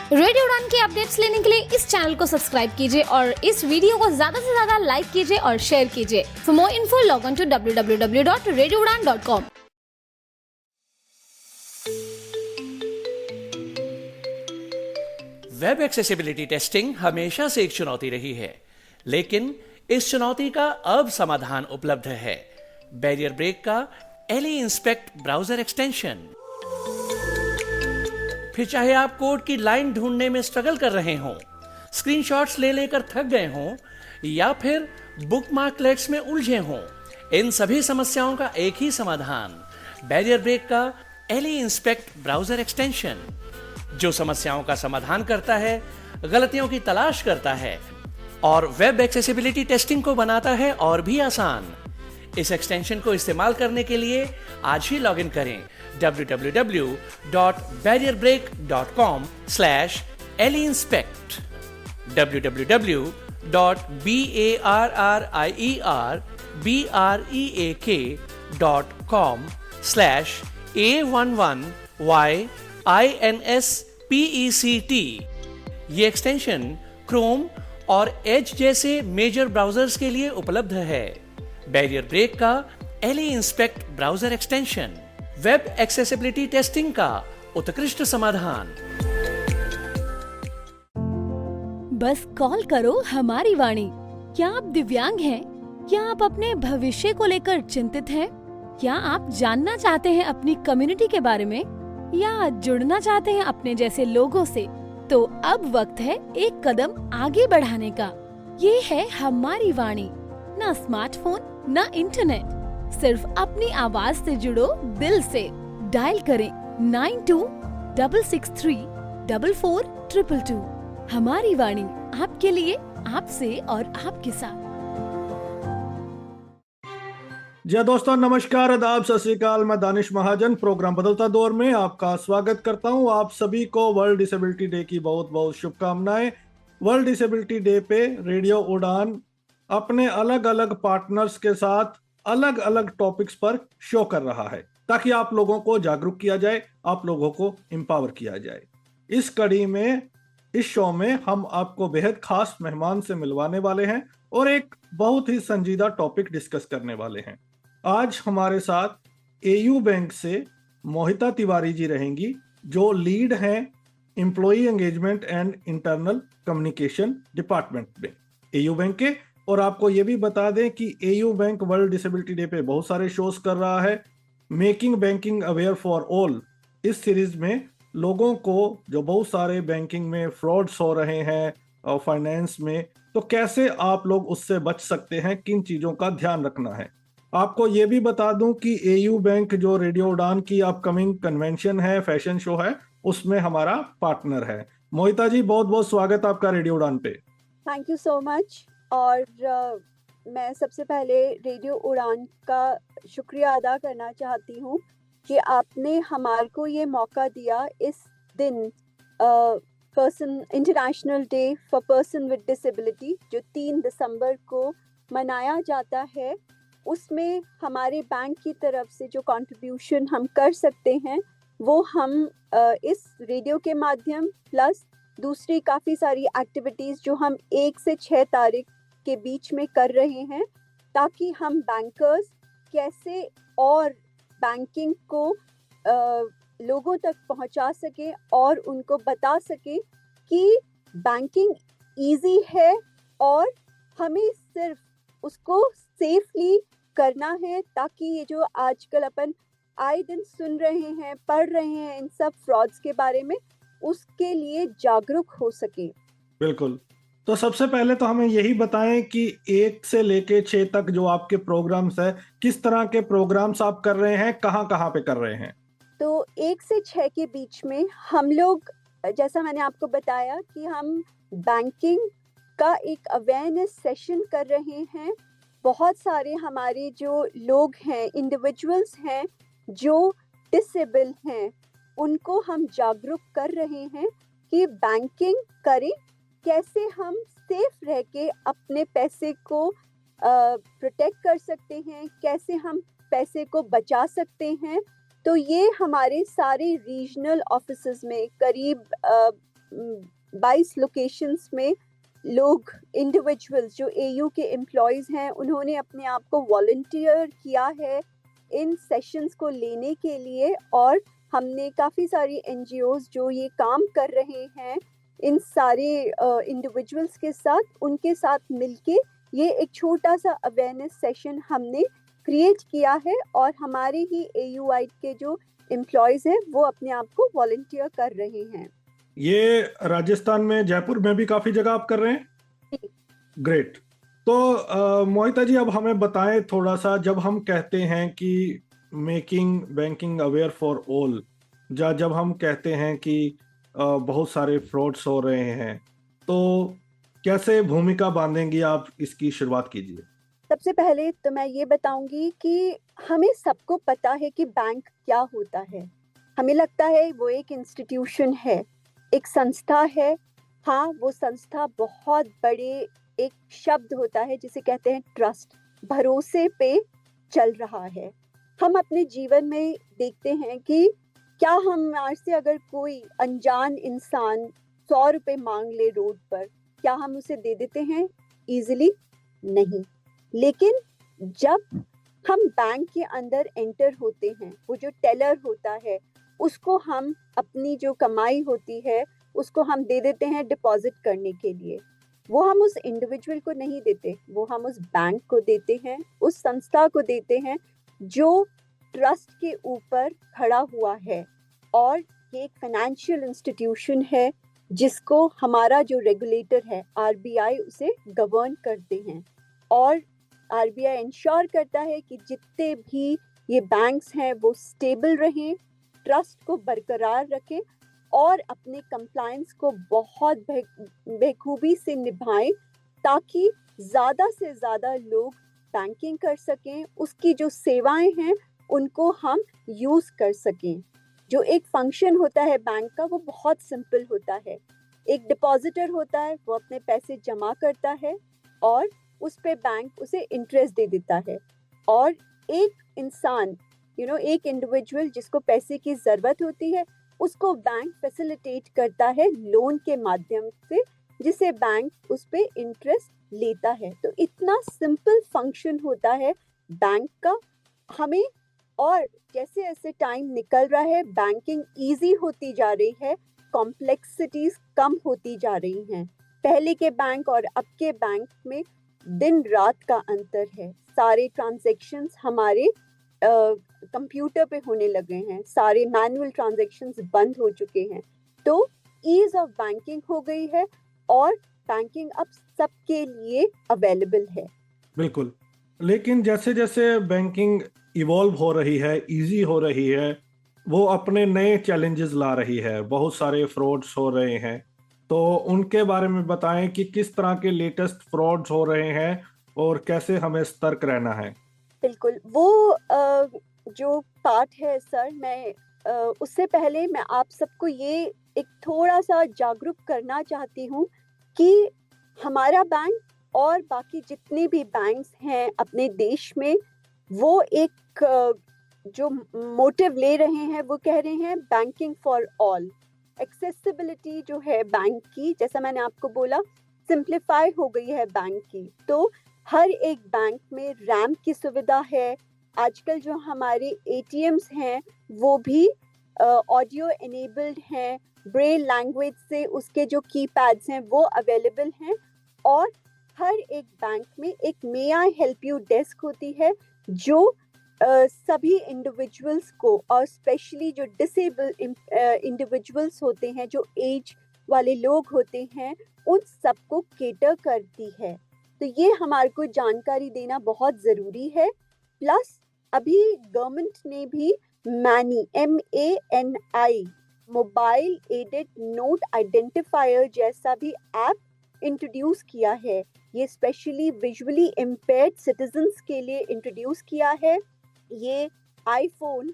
Radio उड़ान की updates लेने के लिए इस चैनल को सब्सक्राइब कीजिए और इस वीडियो को ज्यादा से ज्यादा लाइक कीजिए और शेयर कीजिए। For more info log on to www.radioudan.com। Web accessibility testing हमेशा से एक चुनौती रही है, लेकिन इस चुनौती का अब समाधान उपलब्ध है। बैरियर ब्रेक का एली इंस्पेक्ट ब्राउजर एक्सटेंशन। फिर चाहे आप कोड की लाइन ढूंढने में स्ट्रगल कर रहे हों, स्क्रीनशॉट्स ले लेकर थक गए हों या फिर बुकमार्कलेट्स में उलझे हों, इन सभी समस्याओं का एक ही समाधान, बैरियर ब्रेक का एली इंस्पेक्ट ब्राउजर एक्सटेंशन, जो समस्याओं का समाधान करता है, गलतियों की तलाश करता है और वेब एक्सेसिबिलिटी टेस्टिंग को बनाता है और भी आसान। इस एक्सटेंशन को इस्तेमाल करने के लिए आज ही लॉगिन करें www.barrierbreak.com/eliinspect www.barrierbreak.com/A11YINSPECT। ये एक्सटेंशन क्रोम और एज जैसे मेजर ब्राउजर्स के लिए उपलब्ध है। बैरियर ब्रेक का Ally Inspect browser extension, web accessibility testing का उत्कृष्ट समाधान। बस कॉल करो हमारी वाणी। क्या आप दिव्यांग हैं? क्या आप अपने भविष्य को लेकर चिंतित हैं? क्या आप जानना चाहते हैं अपनी कम्युनिटी के बारे में या जुड़ना चाहते हैं अपने जैसे लोगों से? तो अब वक्त है एक कदम आगे बढ़ाने का। ये है हमारी वाणी। ना स्मार्टफोन, ना इंटरनेट, सिर्फ अपनी आवाज से जुड़ो दिल से। डायल करें 9266344222। हमारी वाणी, आपके लिए, आपसे और आपके साथ। जी दोस्तों, नमस्कार, आदाब, सत श्री अकाल। मैं दानिश महाजन प्रोग्राम बदलता दौर में आपका स्वागत करता हूं। आप सभी को वर्ल्ड डिसेबिलिटी डे की बहुत बहुत शुभकामनाएं। वर्ल्ड डिसेबिलिटी डे पे रेडियो उड़ान अपने अलग अलग पार्टनर्स के साथ अलग अलग टॉपिक्स पर शो कर रहा है ताकि आप लोगों को जागरूक किया जाए, आप लोगों को एम्पावर किया जाए। इस कड़ी में, इस शो में हम आपको बेहद खास मेहमान से मिलवाने वाले हैं और एक बहुत ही संजीदा टॉपिक डिस्कस करने वाले हैं। आज हमारे साथ एयू बैंक से मोहिता तिवारी जी रहेंगी, जो लीड हैं employ engagement and internal communication department में एयू बैंक के। और आपको ये भी बता दें कि AU bank world disability day पे बहुत सारे शोज कर रहा है। Making banking aware for all, इस सीरीज में लोगों को जो बहुत सारे बैंकिंग में फ्रॉड्स हो रहे हैं और फाइनेंस में, तो कैसे आप लोग उससे बच सकते हैं, किन चीज़ों का ध्यान रखना है। आपको ये भी बता दूं कि एयू बैंक जो रेडियो उड़ान की अपकमिंग कन्वेंशन है, फैशन शो है, उसमें हमारा पार्टनर है। मोहिता जी, बहुत बहुत स्वागत आपका रेडियो उड़ान पे। Thank you so much. और मैं सबसे पहले रेडियो उड़ान का शुक्रिया अदा करना चाहती हूँ कि आपने हमारे को ये मौका दिया इस दिन, international day for person with disability, जो 3 दिसंबर को मनाया जाता है, उसमें हमारे बैंक की तरफ से जो कंट्रीब्यूशन हम कर सकते हैं वो हम इस रेडियो के माध्यम प्लस दूसरी काफ़ी सारी एक्टिविटीज़ जो हम 1 से 6 तारीख के बीच में कर रहे हैं, ताकि हम बैंकर्स कैसे और बैंकिंग को लोगों तक पहुंचा सकें और उनको बता सकें कि बैंकिंग इजी है और हमें सिर्फ उसको सेफली करना है, ताकि ये जो आजकल अपन आए दिन सुन रहे हैं, पढ़ रहे हैं इन सब फ्रॉड्स के बारे में, उसके लिए जागरूक हो सके। बिल्कुल। तो सबसे पहले तो हमें यही बताएं कि 1 से लेके 6 तक जो आपके प्रोग्राम्स है, किस तरह के प्रोग्राम्स आप कर रहे हैं, कहाँ कहाँ पे कर रहे हैं? तो 1 से 6 के बीच में हम लोग, जैसा मैंने आपको बताया कि हम बैंकिंग का एक अवेयरनेस सेशन कर रहे हैं। बहुत सारे हमारे जो लोग हैं, इंडिविजुअल्स हैं जो डिसेबल हैं, उनको हम जागरूक कर रहे हैं कि बैंकिंग करें, कैसे हम सेफ रह के अपने पैसे को प्रोटेक्ट कर सकते हैं, कैसे हम पैसे को बचा सकते हैं। तो ये हमारे सारे रीजनल ऑफिसेज में करीब 22 लोकेशंस में लोग, इंडिविजुअल्स जो एयू के एम्प्लॉयज़ हैं, उन्होंने अपने आप को वॉलंटियर किया है इन सेशंस को लेने के लिए। और हमने काफ़ी सारी एनजीओज जो ये काम कर रहे हैं, इन सारे इंडिविजुअल्स के साथ, उनके साथ मिलके ये एक छोटा सा अवेयरनेस सेशन हमने क्रिएट किया है। और हमारे ही एयूआई के जो एम्प्लॉयज़ हैं वो अपने आप को वॉलंटियर कर रहे हैं। ये राजस्थान में, जयपुर में भी काफी जगह आप कर रहे हैं। ग्रेट। तो मोहिता जी, अब हमें बताएं थोड़ा सा, जब हम कहते हैं कि making banking aware for all, जब हम कहते हैं कि बहुत सारे फ्रॉड्स हो रहे हैं, तो कैसे भूमिका बांधेंगी आप? इसकी शुरुआत कीजिए। सबसे पहले तो मैं ये बताऊंगी कि हमें सबको पता है कि बैंक क्या होता है। हमें लगता है वो एक इंस्टीट्यूशन है, एक संस्था है। हाँ, वो संस्था बहुत बड़े एक शब्द होता है जिसे कहते हैं ट्रस्ट, भरोसे पे चल रहा है। हम अपने जीवन में देखते हैं कि क्या हम आज से अगर कोई अनजान इंसान 100 रुपए मांग ले रोड पर, क्या हम उसे दे देते हैं इजीली? नहीं। लेकिन जब हम बैंक के अंदर एंटर होते हैं, वो जो टेलर होता है उसको हम अपनी जो कमाई होती है उसको हम दे देते हैं डिपॉजिट करने के लिए। वो हम उस इंडिविजुअल को नहीं देते, वो हम उस बैंक को देते हैं, उस संस्था को देते हैं जो ट्रस्ट के ऊपर खड़ा हुआ है। और ये एक फाइनेंशियल इंस्टीट्यूशन है जिसको हमारा जो रेगुलेटर है आरबीआई उसे गवर्न करते हैं। और आरबीआई इंश्योर करता है कि जितने भी ये बैंक्स हैं वो स्टेबल रहें, ट्रस्ट को बरकरार रखें और अपने कंप्लायंस को बहुत बेखूबी से निभाएं, ताकि ज़्यादा से ज़्यादा लोग बैंकिंग कर सकें, उसकी जो सेवाएं हैं उनको हम यूज़ कर सकें। जो एक फंक्शन होता है बैंक का वो बहुत सिंपल होता है। एक डिपॉजिटर होता है, वो अपने पैसे जमा करता है और उस पे बैंक उसे इंटरेस्ट दे देता है। और एक इंसान, एक इंडिविजुअल जिसको पैसे की ज़रूरत होती है, उसको बैंक फैसिलिटेट करता है लोन के माध्यम से, जिसे बैंक उस पे इंटरेस्ट लेता है। तो इतना सिंपल फंक्शन होता है बैंक का। हमें, और जैसे जैसे टाइम निकल रहा है, बैंकिंग इजी होती जा रही है, कॉम्प्लेक्सिटीज कम होती जा रही हैं। पहले के बैंक और अब के बैंक में दिन रात का अंतर है। सारे ट्रांजैक्शंस हमारे कंप्यूटर पे होने लगे हैं, सारे मैनुअल ट्रांजैक्शंस बंद हो चुके हैं। तो ईज ऑफ बैंकिंग हो गई है और बैंकिंग अब सबके लिए अवेलेबल है। बिल्कुल। लेकिन जैसे जैसे बैंकिंग इवॉल्व हो रही है, इजी हो रही है, वो अपने नए चैलेंजेस ला रही है, बहुत सारे फ्रॉड्स हो रहे हैं। तो उनके बारे में बताएं कि किस तरह के लेटेस्ट फ्रॉड्स हो रहे हैं और कैसे हमें सतर्क रहना है। बिल्कुल, वो जो पार्ट है सर, मैं उससे पहले मैं आप सबको ये एक थोड़ा सा जागरूक करना चाहती हूँ कि हमारा बैंक और बाकी जितने भी बैंक्स हैं अपने देश में, वो एक जो मोटिव ले रहे हैं, वो कह रहे हैं बैंकिंग फॉर ऑल। एक्सेसिबिलिटी जो है बैंक की, जैसा मैंने आपको बोला, सिंप्लीफाई हो गई है बैंक की। तो हर एक बैंक में रैम्प की सुविधा है। आजकल जो हमारे एटीएम्स हैं वो भी ऑडियो एनेबल्ड हैं, ब्रेल लैंग्वेज से उसके जो कीपैड्स हैं वो अवेलेबल हैं। और हर एक बैंक में एक मे आई हेल्प यू डेस्क होती है जो सभी इंडिविजुअल्स को, और स्पेशली जो डिसेबल इंडिविजुअल्स होते हैं, जो एज वाले लोग होते हैं, उन सबको केटर करती है। तो ये हमारे को जानकारी देना बहुत ज़रूरी है। प्लस अभी गवर्नमेंट ने भी many, MANI, mobile aided note identifier जैसा भी ऐप इंट्रोड्यूस किया है। ये स्पेशली विजुअली इम्पेयर्ड सिटीजन्स के लिए इंट्रोड्यूस किया है। ये आईफोन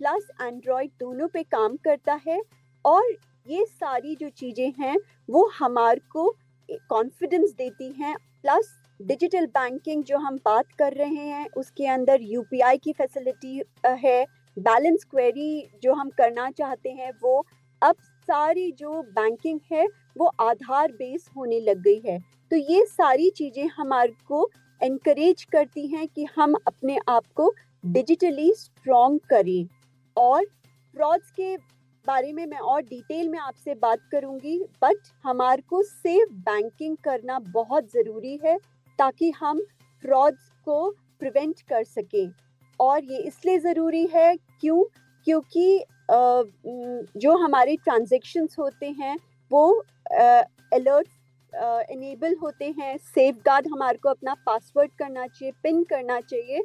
प्लस एंड्रॉयड दोनों पे काम करता है। और ये सारी जो चीज़ें हैं वो हमारे को कॉन्फिडेंस देती हैं। प्लस डिजिटल बैंकिंग जो हम बात कर रहे हैं उसके अंदर UPI की फैसिलिटी है। बैलेंस क्वेरी जो हम करना चाहते हैं वो अब सारी जो बैंकिंग है वो आधार बेस होने लग गई है। तो ये सारी चीज़ें हमारे को एनकरेज करती हैं कि हम अपने आप को डिजिटली स्ट्रॉन्ग करें। और फ्रॉड्स के बारे में मैं और डिटेल में आपसे बात करूंगी, बट हमारे को सेफ बैंकिंग करना बहुत ज़रूरी है ताकि हम फ्रॉड्स को प्रिवेंट कर सकें। और ये इसलिए ज़रूरी है क्योंकि जो हमारे ट्रांजैक्शंस होते हैं वो अलर्ट इनेबल होते हैं। सेफ गार्ड हमारे को अपना पासवर्ड करना चाहिए, पिन करना चाहिए।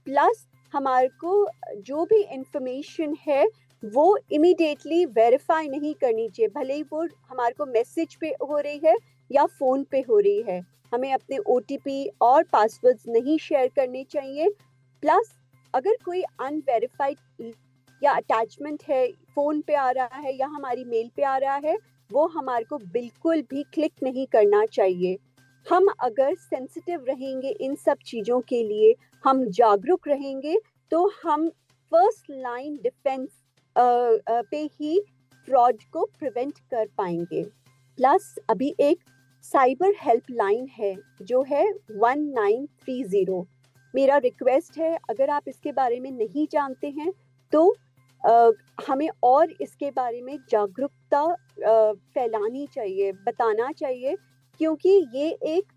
प्लस हमारे को जो भी इंफॉर्मेशन है वो इमीडिएटली वेरीफाई नहीं करनी चाहिए, भले ही वो हमारे को मैसेज पे हो रही है या फ़ोन पे हो रही है। हमें अपने OTP और पासवर्ड्स नहीं शेयर करने चाहिए। प्लस अगर कोई अनवेरिफाइड या अटैचमेंट है, फ़ोन पे आ रहा है या हमारी मेल पे आ रहा है, वो हमारे को बिल्कुल भी क्लिक नहीं करना चाहिए। हम अगर सेंसिटिव रहेंगे इन सब चीज़ों के लिए, हम जागरूक रहेंगे, तो हम फर्स्ट लाइन डिफेंस पे ही फ्रॉड को प्रिवेंट कर पाएंगे। प्लस अभी एक साइबर हेल्पलाइन है जो है 1930। मेरा रिक्वेस्ट है, अगर आप इसके बारे में नहीं जानते हैं तो हमें और इसके बारे में जागरूकता फैलानी चाहिए, बताना चाहिए, क्योंकि ये एक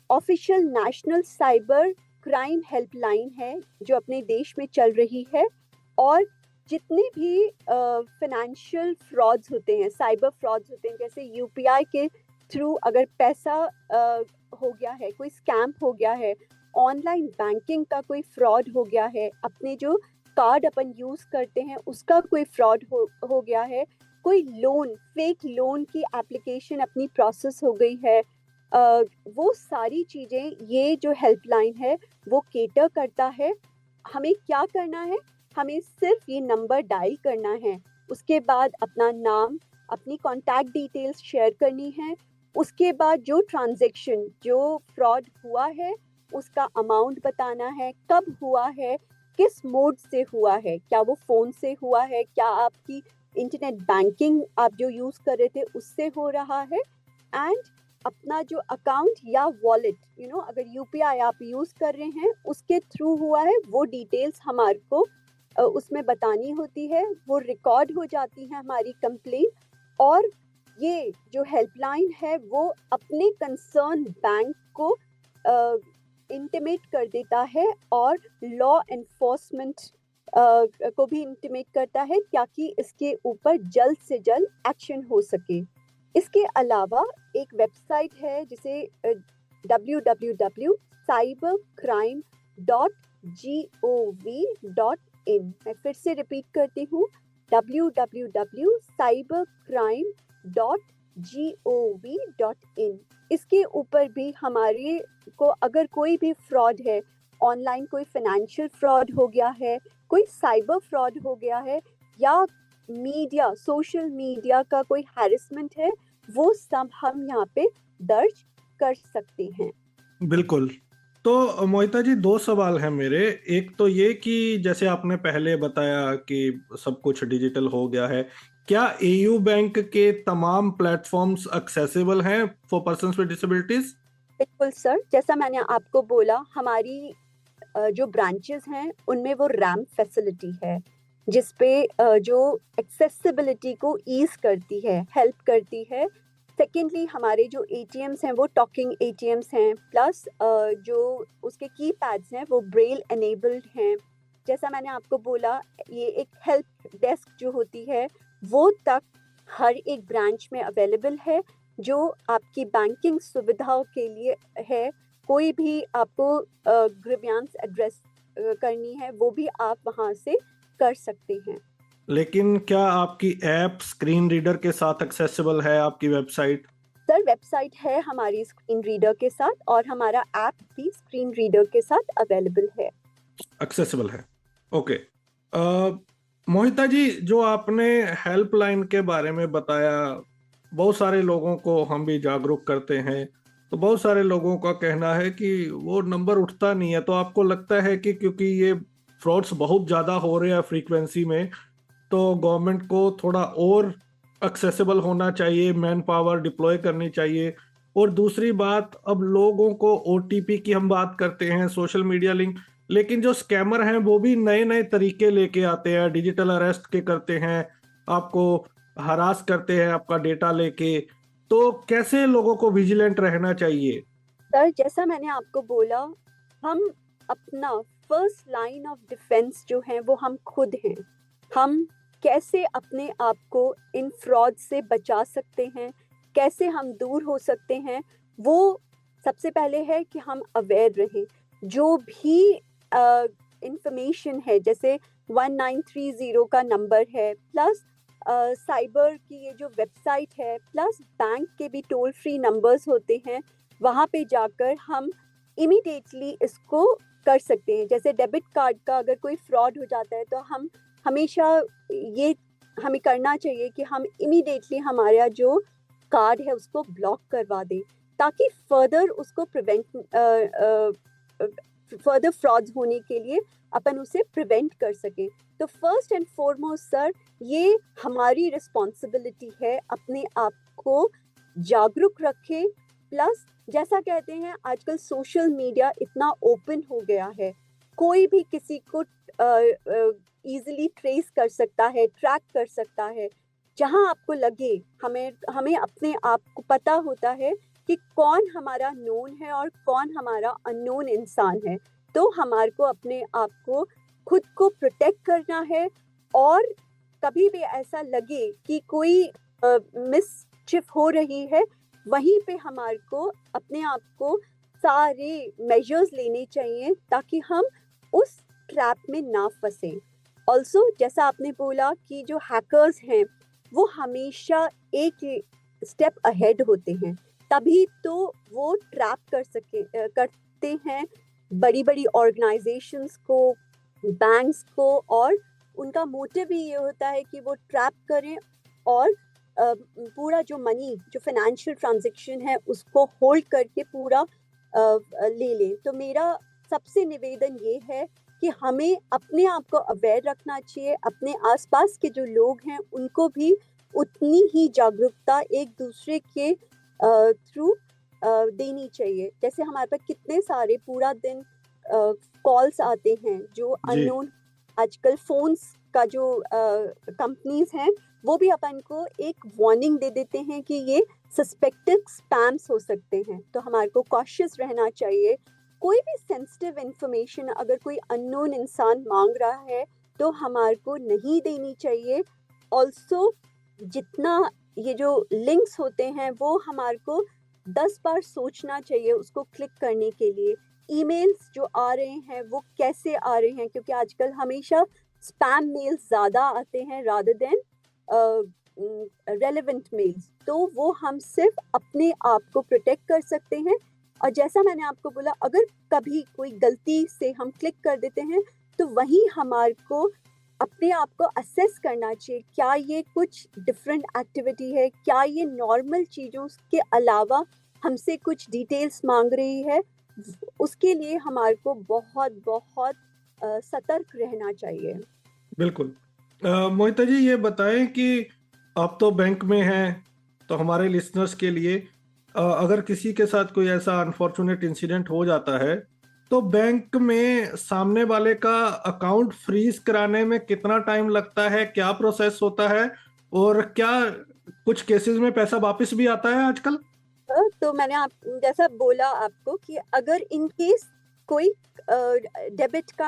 official national cyber crime helpline है जो अपने देश में चल रही है। और जितने भी फाइनेंशियल फ्रॉड्स होते हैं, साइबर फ्रॉड्स होते हैं, जैसे UPI के थ्रू अगर पैसा हो गया है, कोई स्कैम हो गया है, ऑनलाइन बैंकिंग का कोई फ्रॉड हो गया है, अपने जो कार्ड अपन यूज़ करते हैं उसका कोई फ्रॉड हो गया है, कोई लोन, फेक लोन की एप्लीकेशन अपनी प्रोसेस हो गई है, वो सारी चीज़ें ये जो हेल्पलाइन है वो केटर करता है। हमें क्या करना है, हमें सिर्फ ये नंबर डायल करना है, उसके बाद अपना नाम, अपनी कॉन्टैक्ट डिटेल्स शेयर करनी है, उसके बाद जो ट्रांजैक्शन, जो फ्रॉड हुआ है उसका अमाउंट बताना है, कब हुआ है, किस मोड से हुआ है, क्या वो फ़ोन से हुआ है, क्या आपकी इंटरनेट बैंकिंग आप जो यूज़ कर रहे थे उससे हो रहा है, एंड अपना जो अकाउंट या वॉलेट, अगर UPI आप यूज़ कर रहे हैं उसके थ्रू हुआ है, वो डिटेल्स हमारे को उसमें बतानी होती है, वो रिकॉर्ड हो जाती है हमारी कंप्लेंट। और ये जो हेल्पलाइन है वो अपने कंसर्न बैंक को इंटिमेट कर देता है और लॉ एनफोर्समेंट को भी इंटिमेट करता है ताकि इसके ऊपर जल्द से जल्द एक्शन हो सके। इसके अलावा एक वेबसाइट है जिसे www.cybercrime.gov.in, मैं फिर से रिपीट करती हूँ, www.cybercrime.gov.in। इसके ऊपर भी हमारे को अगर कोई भी फ्रॉड है, ऑनलाइन कोई फाइनेंशियल फ्रॉड हो गया है, कोई साइबर फ्रॉड हो गया है, या मीडिया, सोशल मीडिया का कोई हैरेसमेंट है, वो सब हम यहाँ पे दर्ज कर सकते हैं। बिल्कुल। तो मोहिता जी, दो सवाल हैं मेरे। एक तो ये कि जैसे आपने पहले बताया कि सब कुछ डिजिटल हो गया है, क्या AU बैंक के तमाम प्लेटफॉर्म्स एक्सेसिबल हैं फॉर पर्सन्स विद डिसेबिलिटीज? बिल्कुल सर, जैसा मैंने आपको बोला, हमारी जो ब्रांचेस हैं उनमें वो रैम्प फैसिलिटी है जिसपे जो एक्सेसिबिलिटी को ईज करती है, हेल्प करती है। सेकेंडली, हमारे जो ATMs हैं वो टॉकिंग ATMs हैं, प्लस जो उसके की पैड्स हैं वो ब्रेल एनेबल्ड हैं। जैसा मैंने आपको बोला, ये एक हेल्प डेस्क जो होती है वो तक हर एक ब्रांच में अवेलेबल है जो आपकी बैंकिंग सुविधा के लिए है। कोई भी आपको ग्रीवियंस एड्रेस करनी है वो भी आप वहाँ से कर सकते हैं। लेकिन क्या आपकी ऐप स्क्रीन रीडर के साथ एक्सेसिबल है, आपकी वेबसाइट? सर, वेबसाइट है हमारी स्क्रीन रीडर के साथ और हमारा ऐप भी स्क्रीन रीडर के साथ अवेलेबल है, एक्सेसिबल है। ओके। मोहिता जी, जो आपने हेल्पलाइन के बारे में बताया, बहुत सारे लोगों को हम भी जागरूक करते हैं, तो बहुत सारे लोगों का कहना है कि वो नंबर उठता नहीं है। तो आपको लगता है कि क्योंकि ये फ्रॉड्स बहुत ज़्यादा हो रहे हैं फ्रीक्वेंसी में, तो गवर्नमेंट को थोड़ा और एक्सेसिबल होना चाहिए, मैन पावर डिप्लॉय करनी चाहिए। और दूसरी बात, अब लोगों को ओटीपी की हम बात करते हैं, सोशल मीडिया लिंक, लेकिन जो स्कैमर हैं वो भी नए नए तरीके लेके आते हैं, डिजिटल अरेस्ट के करते हैं, आपको हरास करते हैं आपका डेटा लेके। तो कैसे लोगों को विजिलेंट रहना चाहिए? सर, जैसा मैंने आपको बोला, हम अपना फर्स्ट लाइन ऑफ डिफेंस जो है वो हम खुद हैं। हम कैसे अपने आप को इन फ्रॉड से बचा सकते हैं, कैसे हम दूर हो सकते हैं, वो सबसे पहले है कि हम अवेयर रहें। जो भी इंफॉर्मेशन है, जैसे 1930 का नंबर है, प्लस साइबर की ये जो वेबसाइट है, प्लस बैंक के भी टोल फ्री नंबर्स होते हैं, वहाँ पे जाकर हम इमीडिएटली इसको कर सकते हैं। जैसे डेबिट कार्ड का अगर कोई फ्रॉड हो जाता है तो हम हमेशा ये हमें करना चाहिए कि हम इमीडिएटली हमारा जो कार्ड है उसको ब्लॉक करवा दें, ताकि फर्दर उसको फर्दर फ्रॉड्स होने के लिए अपन उसे प्रिवेंट कर सकें। तो फर्स्ट एंड फॉरमोस्ट सर, ये हमारी रिस्पॉन्सिबिलिटी है, अपने आप को जागरूक रखें। प्लस जैसा कहते हैं, आजकल सोशल मीडिया इतना ओपन हो गया है, कोई भी किसी को इजीली ट्रेस कर सकता है, ट्रैक कर सकता है। जहां आपको लगे, हमें अपने आप को पता होता है कि कौन हमारा नोन है और कौन हमारा अननोन इंसान है। तो हमारे को अपने आप को खुद को प्रोटेक्ट करना है, और कभी भी ऐसा लगे कि कोई मिसचिफ हो रही है, वहीं पे हमारे को अपने आप को सारे मेजर्स लेने चाहिए ताकि हम उस ट्रैप में ना फंसे। ऑल्सो जैसा आपने बोला कि जो हैकर्स हैं वो हमेशा एक स्टेप अहेड होते हैं, तभी तो वो ट्रैप करते हैं बड़ी बड़ी ऑर्गेनाइजेशंस को, बैंक्स को, और उनका मोटिव ही ये होता है कि वो ट्रैप करें और पूरा जो मनी, जो फाइनेंशियल ट्रांजैक्शन है, उसको होल्ड करके पूरा ले लें। तो मेरा सबसे निवेदन ये है कि हमें अपने आप को अवेयर रखना चाहिए, अपने आसपास के जो लोग हैं उनको भी उतनी ही जागरूकता एक दूसरे के थ्रू देनी चाहिए। जैसे हमारे पास कितने सारे पूरा दिन कॉल्स आते हैं जो अननोन, आजकल फोन्स का जो कंपनीज हैं वो भी अपन को एक वार्निंग दे देते हैं कि ये सस्पेक्टेड स्पैम्स हो सकते हैं। तो हमारे को कॉशियस रहना चाहिए। कोई भी सेंसिटिव इंफॉर्मेशन अगर कोई अननोन इंसान मांग रहा है तो हमारे को नहीं देनी चाहिए। ऑल्सो जितना ये जो लिंक्स होते हैं वो हमारे को 10 बार सोचना चाहिए उसको क्लिक करने के लिए। ईमेल्स जो आ रहे हैं वो कैसे आ रहे हैं, क्योंकि आजकल हमेशा स्पैम मेल्स ज़्यादा आते हैं रादर देन रेलेवेंट मेल्स। तो वो हम सिर्फ अपने आप को प्रोटेक्ट कर सकते हैं। और जैसा मैंने आपको बोला, अगर कभी कोई गलती से हम क्लिक कर देते हैं तो वहीं हमारे को अपने आप को असेस करना चाहिए, क्या ये कुछ डिफरेंट एक्टिविटी है, क्या ये नॉर्मल चीज़ों के अलावा हमसे कुछ डिटेल्स मांग रही है। उसके लिए हमारे को बहुत बहुत सतर्क रहना चाहिए। बिल्कुल। मोहिता जी, ये बताएं कि आप तो बैंक में हैं, तो हमारे लिसनर्स के लिए अगर किसी के साथ कोई ऐसा अनफॉर्चुनेट इंसिडेंट हो जाता है तो बैंक में सामने वाले का अकाउंट फ्रीज कराने में कितना टाइम लगता है, क्या प्रोसेस होता है, और क्या कुछ केसेस में पैसा वापस भी आता है आजकल? तो मैंने आप जैसा बोला आपको कि अगर इन केस कोई डेबिट का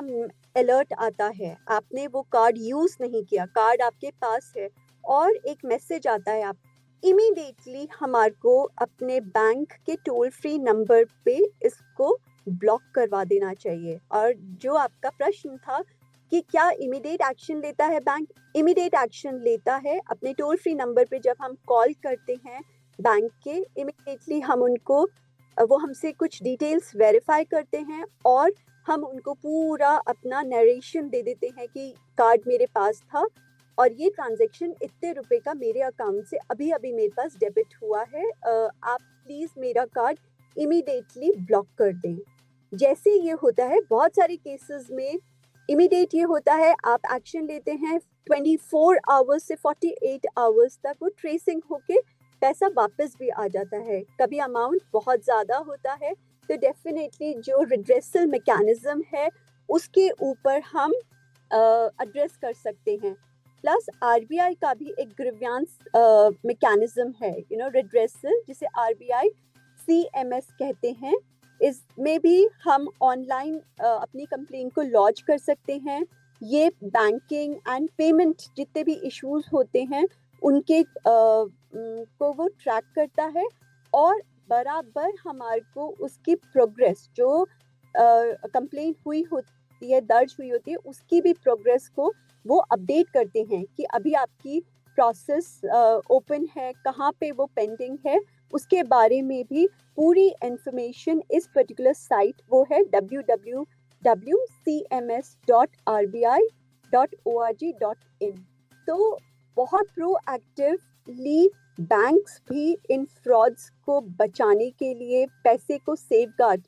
अलर्ट आता है, आपने वो कार्ड यूज नहीं किया, कार्ड आपके पास है और एक मैसेज आता है, आप इमीडिएटली हमारे को अपने बैंक के टोल फ्री नंबर पे इसको ब्लॉक करवा देना चाहिए। और जो आपका प्रश्न था कि क्या इमीडिएट एक्शन लेता है बैंक, इमीडिएट एक्शन लेता है। अपने टोल फ्री नंबर पे जब हम कॉल करते हैं बैंक के, इमीडिएटली हम उनको वो हमसे कुछ डिटेल्स वेरीफाई करते हैं और हम उनको पूरा अपना नरेशन दे देते हैं कि कार्ड मेरे पास था और ये ट्रांजैक्शन इतने रुपए का मेरे अकाउंट से अभी अभी मेरे पास डेबिट हुआ है, आप प्लीज़ मेरा कार्ड इमीडिएटली ब्लॉक कर दें। जैसे ये होता है बहुत सारे केसेस में इमीडिएट ये होता है, आप एक्शन लेते हैं, 24 आवर्स से 48 आवर्स तक वो ट्रेसिंग होके पैसा वापस भी आ जाता है। कभी अमाउंट बहुत ज़्यादा होता है तो डेफिनेटली जो रिड्रेसल मैकेनिज्म है उसके ऊपर हम एड्रेस कर सकते हैं। प्लस आरबीआई का भी एक ग्रीवियंस मैकेनिज्म है, रिड्रेसल, जिसे आरबीआई सीएमएस कहते हैं। इसमें भी हम ऑनलाइन अपनी कंप्लेंट को लॉन्च कर सकते हैं। ये बैंकिंग एंड पेमेंट जितने भी इश्यूज होते हैं उनके को वो ट्रैक करता है और बराबर हमारे को उसकी प्रोग्रेस जो कंप्लेंट हुई होती है, दर्ज हुई होती है, उसकी भी प्रोग्रेस को वो अपडेट करते हैं कि अभी आपकी प्रोसेस ओपन है, कहाँ पे वो पेंडिंग है, उसके बारे में भी पूरी इंफॉर्मेशन इस पर्टिकुलर साइट वो है www.cms.rbi.org.in। तो बहुत प्रोएक्टिवली बैंक्स भी इन फ्रॉड्स को बचाने के लिए, पैसे को सेफगार्ड,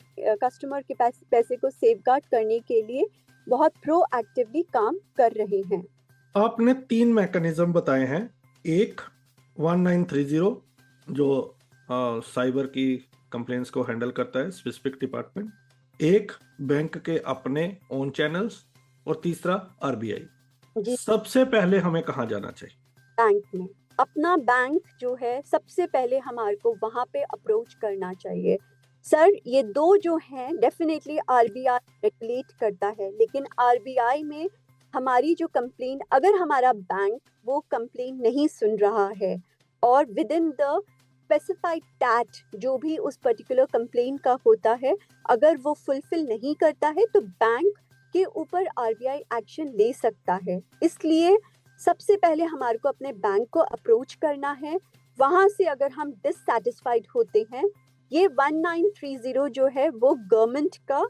कस्टमर के पैसे को सेफगार्ड करने के लिए बहुत प्रोएक्टिवली काम कर रहे हैं। आपने 3 मैकेनिज्म बताए हैं। एक 1930 जो साइबर की कंप्लेंट्स को हैंडल करता है, स्पेसिफिक डिपार्टमेंट। एक बैंक के अपने ओन चैनल्स और तीसरा आरबीआई। सबसे पहले हमें कहाँ जाना चाहिए? बैंक में। अपना बैंक जो है सबसे पहले हमारे को वहां पे अप्रोच करना चाहिए। सर, ये दो जो हैं डेफिनेटली आरबीआई रेगुलेट करता है, लेकिन आरबीआई में हमारी जो कंप्लेंट, अगर हमारा बैंक वो कंप्लेंट नहीं सुन रहा है और within the specified TAT जो भी उस पर्टिकुलर कंप्लेंट का होता है, अगर वो फुलफिल नहीं करता है तो बैंक के ऊपर आरबीआई एक्शन ले सकता है। इसलिए सबसे पहले हमारे को अपने बैंक को अप्रोच करना है। वहां से अगर हम डिससैटिस्फाइड होते हैं, ये 1930 जो है वो गवर्नमेंट का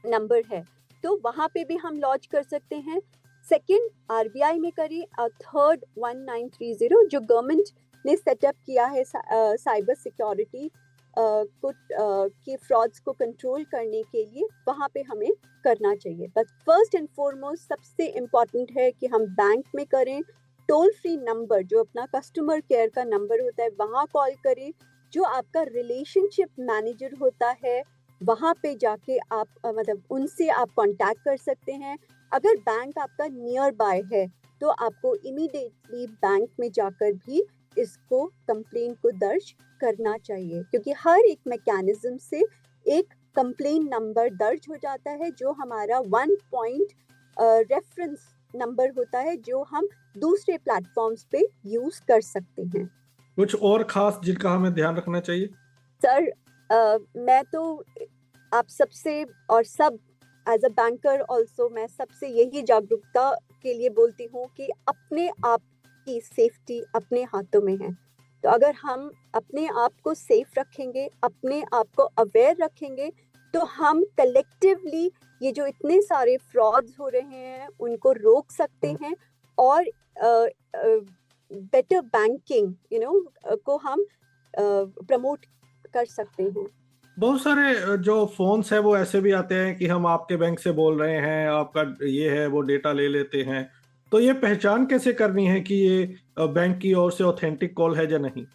नंबर है, तो वहां पे भी हम लॉन्च कर सकते हैं। सेकंड आरबीआई में करें, और थर्ड 1930 जो गवर्नमेंट ने सेटअप किया है साइबर सिक्योरिटी के फ्रॉड्स को कंट्रोल करने के लिए, वहाँ पे हमें करना चाहिए। बट फर्स्ट एंड फॉरमोस्ट सबसे इम्पॉर्टेंट है कि हम बैंक में करें, टोल फ्री नंबर जो अपना कस्टमर केयर का नंबर होता है वहाँ कॉल करें, जो आपका रिलेशनशिप मैनेजर होता है वहाँ पे जाके आप मतलब उनसे आप कांटेक्ट कर सकते हैं। अगर बैंक आपका नियर बाय है तो आपको इमीडिएटली बैंक में जाकर भी इसको कंप्लेंट को दर्ज करना चाहिए, क्योंकि हर एक मैकेनिज्म से एक कंप्लेंट नंबर दर्ज हो जाता है जो हमारा 1 पॉइंट रेफरेंस नंबर होता है, जो हम दूसरे प्लेटफॉर्म्स पे यूज कर सकते हैं। कुछ और खास जिनका हमें ध्यान रखना चाहिए? सर, मैं तो आप सबसे और सब एज अ बैंकर ऑल्सो मैं सबसे यही जागरूकता के लिए बोलती हूँ कि अपने आप की सेफ्टी अपने हाथों में है। तो अगर हम अपने आप को सेफ रखेंगे, अपने आप को अवेयर रखेंगे, तो हम कलेक्टिवली ये जो इतने सारे फ्रॉड्स हो रहे हैं उनको रोक सकते हैं और बेटर बैंकिंग को हम प्रमोट कर सकते हैं। बहुत सारे जो फोन्स है वो ऐसे भी आते हैं कि हम आपके बैंक से बोल रहे हैं, आपका ये है, वो डेटा ले लेते हैं। तो ये पहचान कैसे करनी है कि ये बैंक की ओर से ऑथेंटिक कॉल है या नहीं?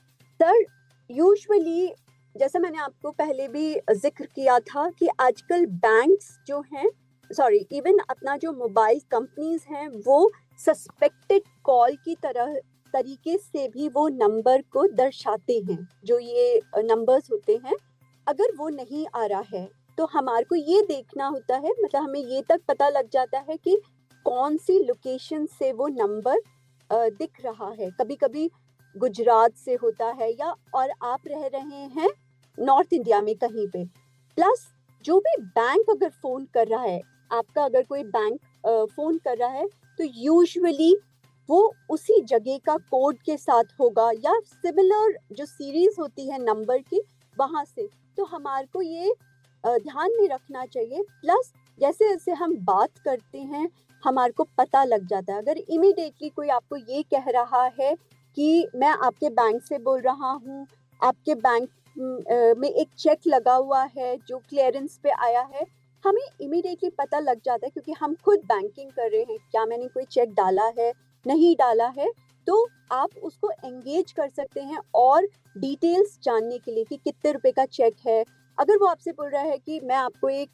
सर, यूजुअली जैसा मैंने आपको पहले भी जिक्र किया था कि आजकल बैंक्स जो हैं, सॉरी इवन अपना जो मोबाइल कंपनीज हैं, वो सस्पेक्टेड कॉल की तरीके से भी वो नंबर को दर्शाते हैं। जो ये नंबर्स होते हैं, अगर वो नहीं आ रहा है तो हमारे को ये देखना होता है, मतलब हमें ये तक पता लग जाता है कि कौन सी लोकेशन से वो नंबर दिख रहा है। कभी कभी गुजरात से होता है, या और आप रह रहे हैं नॉर्थ इंडिया में कहीं पे। प्लस जो भी बैंक अगर फोन कर रहा है, आपका अगर कोई बैंक फोन कर रहा है, तो यूजुअली वो उसी जगह का कोड के साथ होगा या सिमिलर जो सीरीज होती है नंबर की, वहां से। तो हमारे को ये ध्यान में रखना चाहिए। प्लस जैसे जैसे हम बात करते हैं हमारे को पता लग जाता है। अगर इमीडिएटली कोई आपको ये कह रहा है कि मैं आपके बैंक से बोल रहा हूँ, आपके बैंक में एक चेक लगा हुआ है जो क्लियरेंस पे आया है, हमें इमीडिएटली पता लग जाता है, क्योंकि हम खुद बैंकिंग कर रहे हैं। क्या मैंने कोई चेक डाला है, नहीं डाला है, तो आप उसको एंगेज कर सकते हैं और डिटेल्स जानने के लिए कि कितने रुपए का चेक है। अगर वो आपसे बोल रहा है कि मैं आपको एक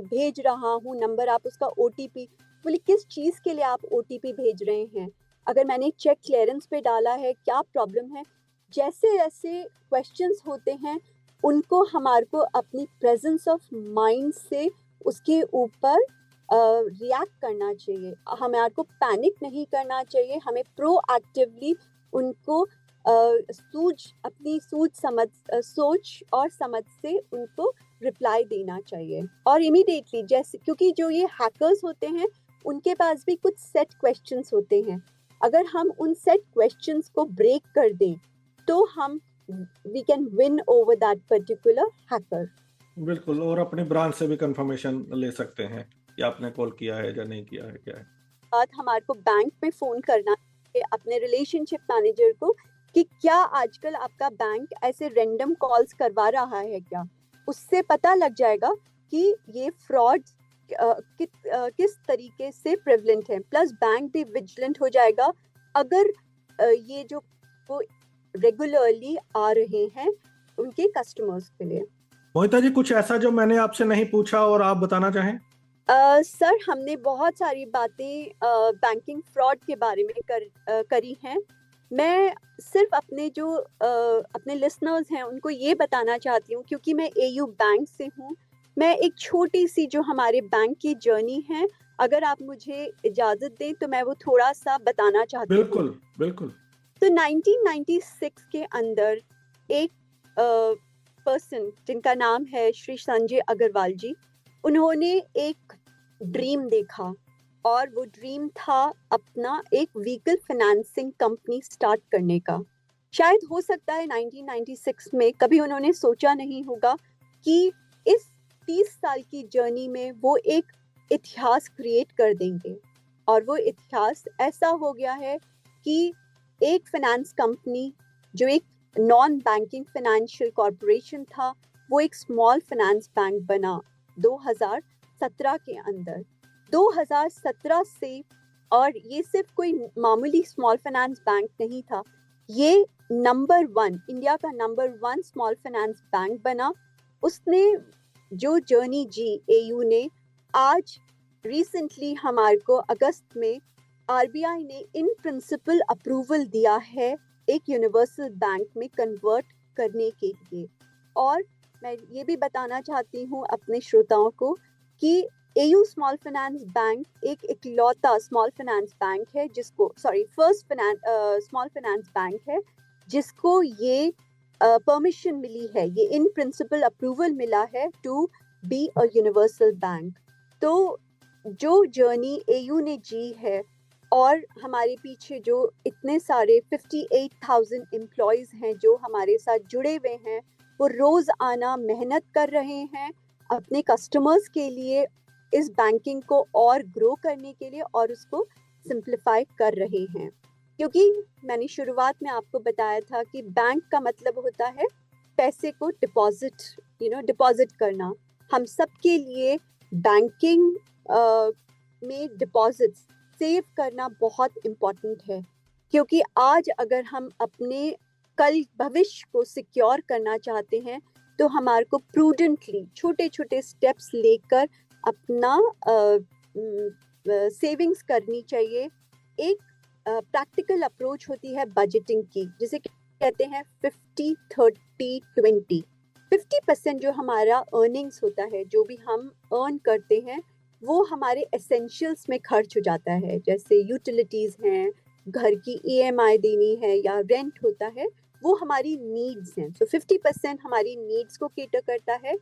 भेज रहा हूँ नंबर, आप उसका ओटीपी, बोले किस चीज़ के लिए आप ओटीपी भेज रहे हैं, अगर मैंने चेक क्लियरेंस पे डाला है, क्या प्रॉब्लम है। जैसे जैसे क्वेश्चंस होते हैं उनको हमारे को अपनी प्रेजेंस ऑफ माइंड से उसके ऊपर रिएक्ट करना चाहिए। हमारे को पैनिक नहीं करना चाहिए, हमें प्रोएक्टिवली उनको अपनी सोच और समझ से उनको रिप्लाई देना चाहिए। और इमीडिएटली, जैसे क्योंकि जो ये हैकर्स होते हैं उनके पास भी कुछ सेट क्वेश्चंस होते हैं, अगर हम उन सेट क्वेश्चंस को ब्रेक कर दें तो हम we can win over that particular hacker. बिल्कुल, और अपनी ब्रांच से भी कंफर्मेशन ले सकते हैं कि आपने कॉल किया है या नहीं किया है, क्या है। बात हमारे को बैंक में फोन करना है अपने रिलेशनशिप मैनेजर को कि क्या आजकल आपका बैंक ऐसे रैंडम कॉल्स करवा रहा है क्या, उससे पता लग जाएगा कि ये फ्रॉड किस तरीके से प्रेवलेंट है। प्लस बैंक भी विजिलेंट हो जाएगा अगर ये जो वो रेगुलरली आ रहे हैं उनके कस्टमर्स के लिए। मोहिता जी, कुछ ऐसा जो मैंने आपसे नहीं पूछा और आप बताना चाहें? सर, हमने बहुत सारी बातें बैंकिंग फ्रॉड के बारे में करी हैं। मैं सिर्फ अपने लिसनर्स हैं उनको ये बताना चाहती हूँ, क्योंकि मैं एयू बैंक से हूँ, मैं एक छोटी सी जो हमारे बैंक की जर्नी है, अगर आप मुझे इजाज़त दें तो मैं वो थोड़ा सा बताना चाहती हूँ। बिल्कुल बिल्कुल। तो 1996 के अंदर एक पर्सन जिनका नाम है श्री संजय अग्रवाल जी, उन्होंने एक ड्रीम देखा और वो ड्रीम था अपना एक व्हीकल फाइनेंसिंग कंपनी स्टार्ट करने का। शायद हो सकता है 1996 में कभी उन्होंने सोचा नहीं होगा कि इस 30 साल की जर्नी में वो एक इतिहास क्रिएट कर देंगे। और वो इतिहास ऐसा हो गया है कि एक फाइनेंस कंपनी जो एक नॉन बैंकिंग फाइनेंशियल कॉरपोरेशन था, वो एक स्मॉल फाइनेंस बैंक बना 2017 के अंदर। 2017 से, और ये सिर्फ कोई मामूली स्मॉल फाइनेंस बैंक नहीं था, ये नंबर 1 इंडिया का नंबर 1 स्मॉल फाइनेंस बैंक बना। उसने जो जर्नी जी एयू ने, आज रिसेंटली हमारे को अगस्त में आरबीआई ने इन प्रिंसिपल अप्रूवल दिया है एक यूनिवर्सल बैंक में कन्वर्ट करने के लिए। और मैं ये भी बताना चाहती हूँ अपने श्रोताओं को कि एयू स्मॉल फाइनेंस बैंक एक इकलौता स्मॉल फाइनेंस बैंक है जिसको फर्स्ट स्मॉल फाइनेंस बैंक है जिसको ये परमिशन मिली है, ये इन प्रिंसिपल अप्रूवल मिला है to be a universal bank. तो जो जर्नी एयू ने जी है, और हमारे पीछे जो इतने सारे 58,000 एम्प्लॉयज़ हैं जो हमारे साथ जुड़े हुए हैं, वो रोज़ आना मेहनत कर रहे हैं अपने कस्टमर्स के लिए, इस बैंकिंग को और ग्रो करने के लिए, और उसको सिंप्लीफाई कर रहे हैं। क्योंकि मैंने शुरुआत में आपको बताया था कि बैंक का मतलब होता है पैसे को डिपॉजिट करना। हम सब के लिए बैंकिंग में डिपॉजिट्स सेव करना बहुत इम्पोर्टेंट है, क्योंकि आज अगर हम अपने कल भविष्य को सिक्योर करना चाहते हैं तो हमारे को प्रूडेंटली छोटे छोटे स्टेप्स लेकर अपना सेविंग्स करनी चाहिए। एक प्रैक्टिकल अप्रोच होती है बजटिंग की, जिसे कहते हैं 50-30-20। 50% जो हमारा अर्निंग्स होता है, जो भी हम अर्न करते हैं, वो हमारे एसेंशियल्स में खर्च हो जाता है, जैसे यूटिलिटीज़ हैं, घर की ईएमआई देनी है या रेंट होता है, वो हमारी नीड्स हैं। सो 50% हमारी नीड्स को केटर करता है,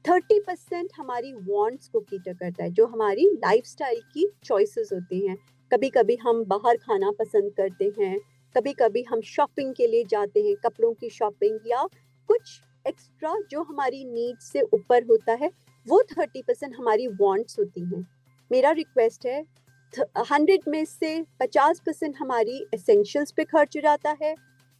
30% हमारी वांट्स को केटर करता है, जो हमारी लाइफस्टाइल की चॉइसेस होती हैं। कभी कभी हम बाहर खाना पसंद करते हैं, कभी कभी हम शॉपिंग के लिए जाते हैं, कपड़ों की शॉपिंग या कुछ एक्स्ट्रा जो हमारी नीड्स से ऊपर होता है, वो 30% हमारी वांट्स होती हैं। मेरा रिक्वेस्ट है 100 में से 50% हमारी एसेंशियल्स पे खर्च हो जाता है,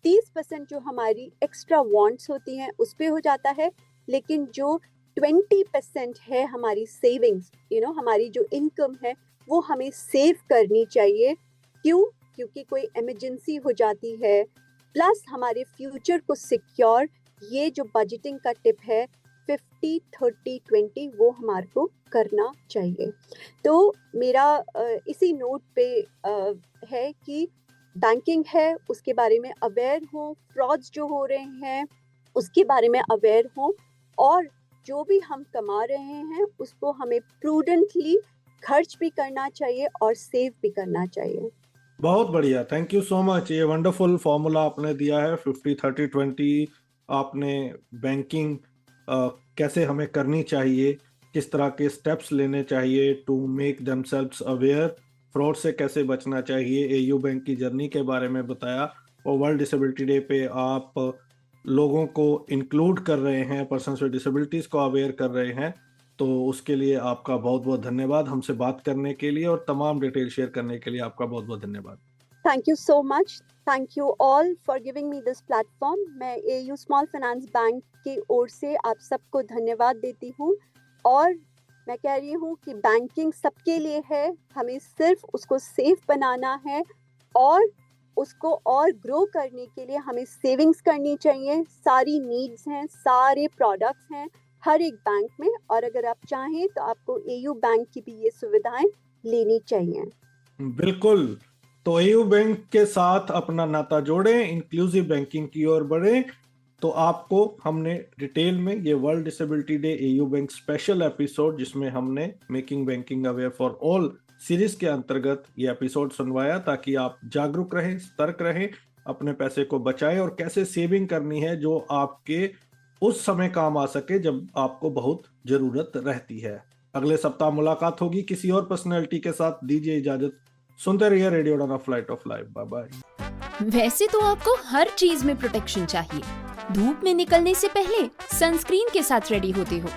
30% जो हमारी एक्स्ट्रा वांट्स होती हैं उस पे हो जाता है, लेकिन जो 20% है हमारी सेविंग्स, हमारी जो इनकम है, वो हमें सेव करनी चाहिए, क्यों? क्योंकि कोई इमरजेंसी हो जाती है, प्लस हमारे फ्यूचर को सिक्योर, ये जो बजटिंग का टिप है 50-30-20 वो हमारे को करना चाहिए। तो मेरा इसी नोट पे है कि बैंकिंग है उसके बारे में अवेयर हो, फ्रॉड्स जो हो रहे हैं उसके बारे में अवेयर हो, और जो भी हम कमा रहे हैं उसको हमें प्रूडेंटली खर्च भी करना चाहिए और सेव भी करना चाहिए। बहुत बढ़िया, थैंक यू सो मच। ये वंडरफुल फॉर्मूला आपने दिया है 50-30-20। आपने बैंकिंग कैसे हमें करनी चाहिए, किस तरह के स्टेप्स लेने चाहिए to make themselves aware, fraud से कैसे बचना चाहिए, एयू बैंक की जर्नी के बारे में बताया। और वर्ल्ड डिसेबिलिटी डे पे आप लोगों को इंक्लूड कर रहे हैं, पर्सन्स विद डिसेबिलिटीज को अवेयर कर रहे हैं, तो उसके लिए आपका बहुत बहुत धन्यवाद। हमसे बात करने के लिए और तमाम डिटेल शेयर करने के लिए आपका बहुत बहुत धन्यवाद। Thank you so much, thank you all for giving me this platform. मैं एयू स्मॉल फाइनेंस बैंक की ओर से आप सबको धन्यवाद देती हूँ, और मैं कह रही हूँ कि बैंकिंग सबके लिए है, हमें सिर्फ उसको सेफ बनाना है और उसको और ग्रो करने के लिए हमें सेविंग्स करनी चाहिए। सारी नीड्स हैं, सारे प्रोडक्ट्स हैं हर एक बैंक में, और अगर आप चाहें तो आपको एयू बैंक की भी ये सुविधाएं लेनी चाहिए। बिल्कुल, तो एयू बैंक के साथ अपना नाता जोड़ें, इंक्लूसिव बैंकिंग की ओर बढ़ें। तो आपको हमने डिटेल में ये world disability day AU bank special episode, जिसमें हमने making banking aware for all series के अंतर्गत ये एपिसोड सुनवाया, ताकि आप जागरूक रहें, सतर्क रहें, अपने पैसे को बचाएं और कैसे सेविंग करनी है जो आपके उस समय काम आ सके जब आपको बहुत जरूरत रहती है। अगले सप्ताह मुलाकात होगी किसी और पर्सनैलिटी के साथ। दीजिए इजाजत, सुनते रहिए radio Udaan flight of life. Bye bye. वैसे तो आपको हर चीज में प्रोटेक्शन चाहिए। धूप में निकलने से पहले सनस्क्रीन के साथ रेडी होते हो,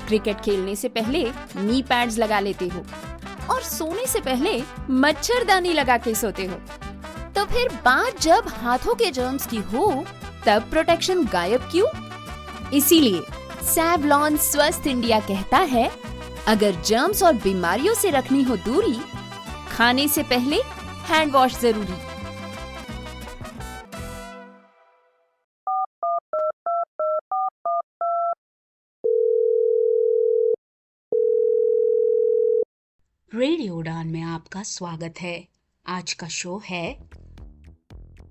क्रिकेट खेलने से पहले नी पैड्स लगा लेते हो, और सोने से पहले मच्छरदानी लगा के सोते हो। तो फिर बात जब हाथों के जर्म्स की हो, तब प्रोटेक्शन गायब क्यों? इसीलिए सैवलॉन स्वस्थ इंडिया कहता है, अगर जर्म्स और बीमारियों से रखनी हो दूरी, खाने से पहले हैंड वॉश जरूरी। रेडियो उड़ान में आपका स्वागत है। आज का शो है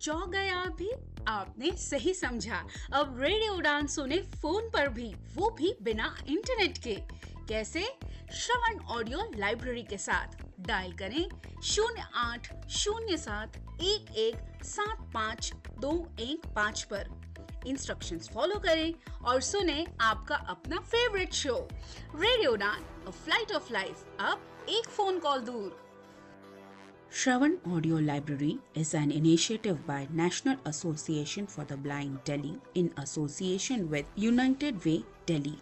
चौंक गए आप भी? आपने सही समझा। अब रेडियो उड़ान सुने फोन पर भी, वो भी बिना इंटरनेट के। कैसे? श्रवण ऑडियो लाइब्रेरी के साथ। डायल करें 0807117521 पर। इंस्ट्रक्शंस फॉलो करें और सुने आपका अपना फेवरेट शो रेडियो उड़ान, अ फ्लाइट ऑफ लाइफ, अब एक फोन कॉल दूर। Shravan Audio Library is an initiative by National Association for the Blind Delhi in association with United Way Delhi.